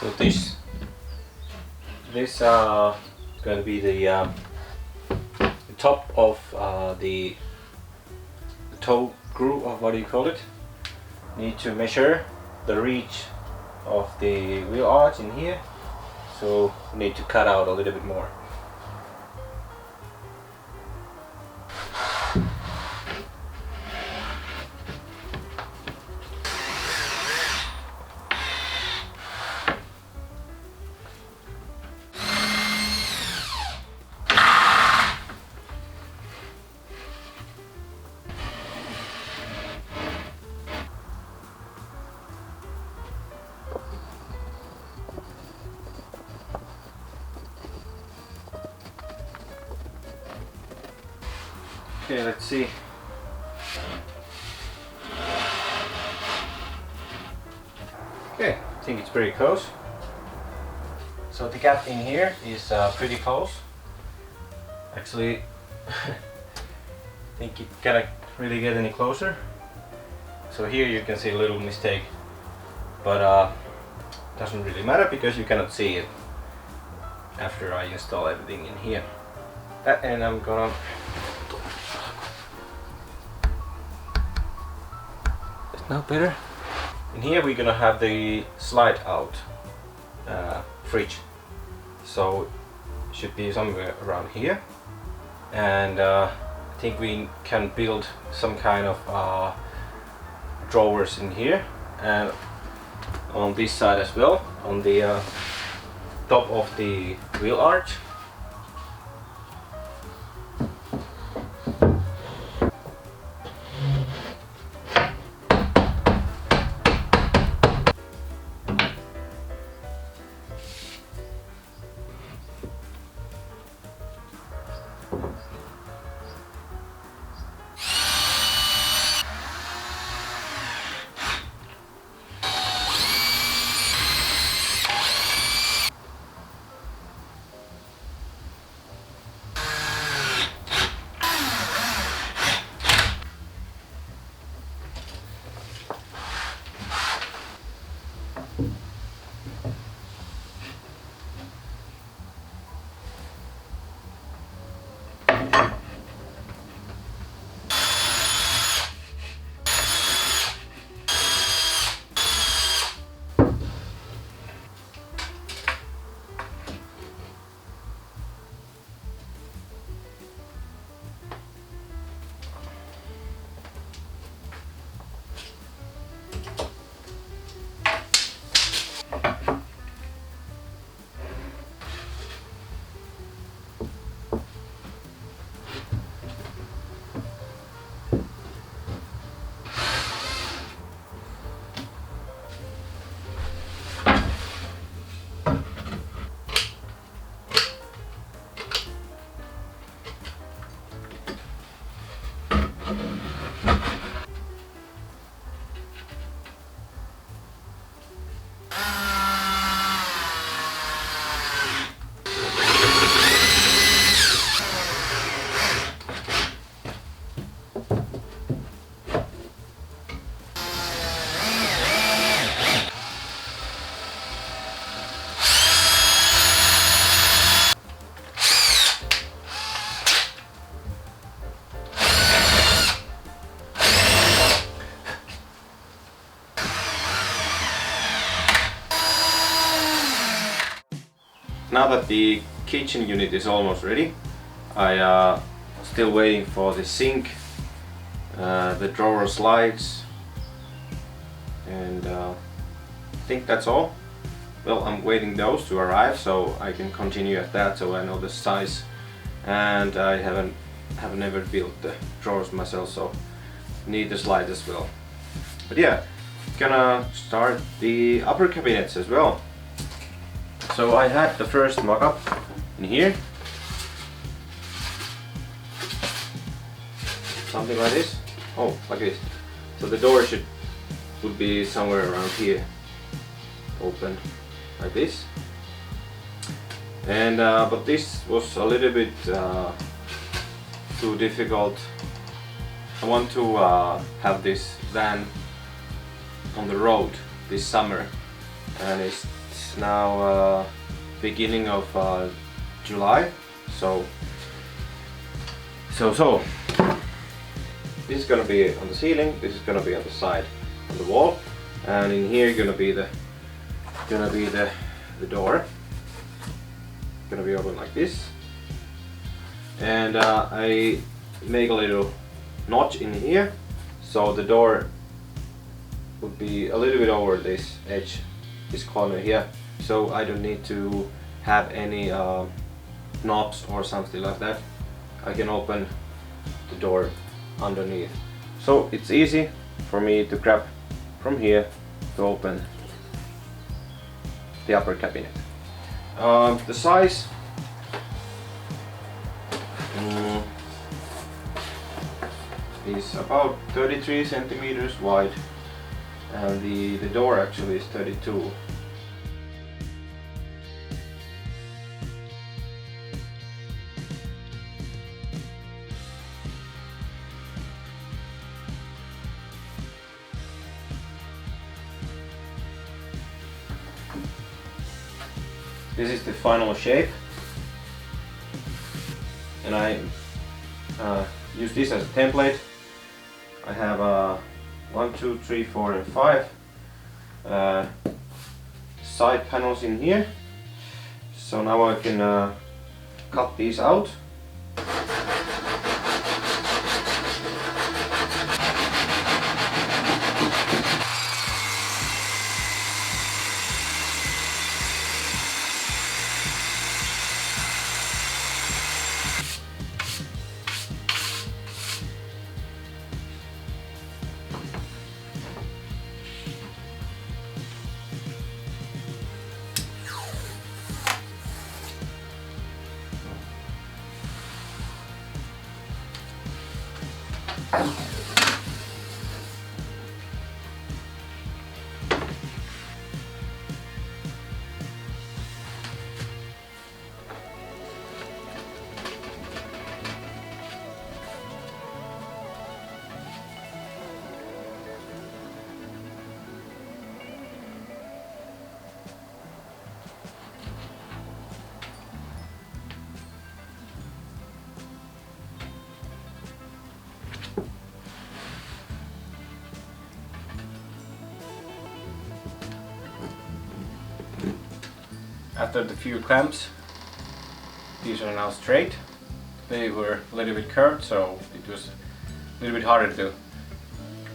So this going to be the top of the toe groove, or what do you call it? Need to measure the reach of the wheel arch in here, so need to cut out a little bit more. Okay, let's see. Okay, I think it's pretty close. So the gap in here is pretty close. Actually, I think it cannot really get any closer. So here you can see a little mistake, but doesn't really matter because you cannot see it after I install everything in here. And I'm gonna now better. In here we're gonna have the slide out fridge, so it should be somewhere around here, and I think we can build some kind of drawers in here and on this side as well, on the top of the wheel arch. Now that the kitchen unit is almost ready, I still waiting for the sink, the drawer slides, and I think that's all. Well, I'm waiting those to arrive so I can continue at that, so I know the size, and I have never built the drawers myself, so need the slides as well. But yeah, gonna start the upper cabinets as well. So I had the first mock-up in here, something like this. Oh, like this. So the door would be somewhere around here, open like this. And but this was a little bit too difficult. I want to have this van on the road this summer, and it's it's now beginning of July, so this is gonna be on the ceiling, this is gonna be on the side on the wall, and in here gonna be the door. Gonna be open like this, and I make a little notch in here, so the door would be a little bit over this edge, this corner here, so I don't need to have any knobs or something like that. I can open the door underneath, so it's easy for me to grab from here to open the upper cabinet. The size is about 33 centimeters wide, and the door actually is 32. This is the final shape, and I use this as a template. I have 1, 2, 3, 4 and 5 side panels in here, so now I can cut these out. After the few clamps, these are now straight. They were a little bit curved, so it was a little bit harder to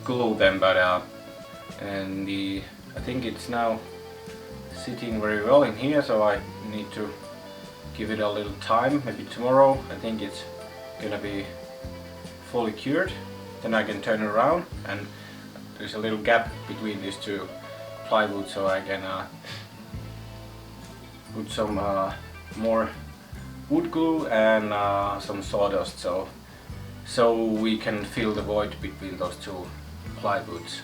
glue them, but I think it's now sitting very well in here, so I need to give it a little time, maybe tomorrow. I think it's gonna be fully cured. Then I can turn it around, and there's a little gap between these two plywood, so I can put some more wood glue and some sawdust, so we can fill the void between those two plywoods.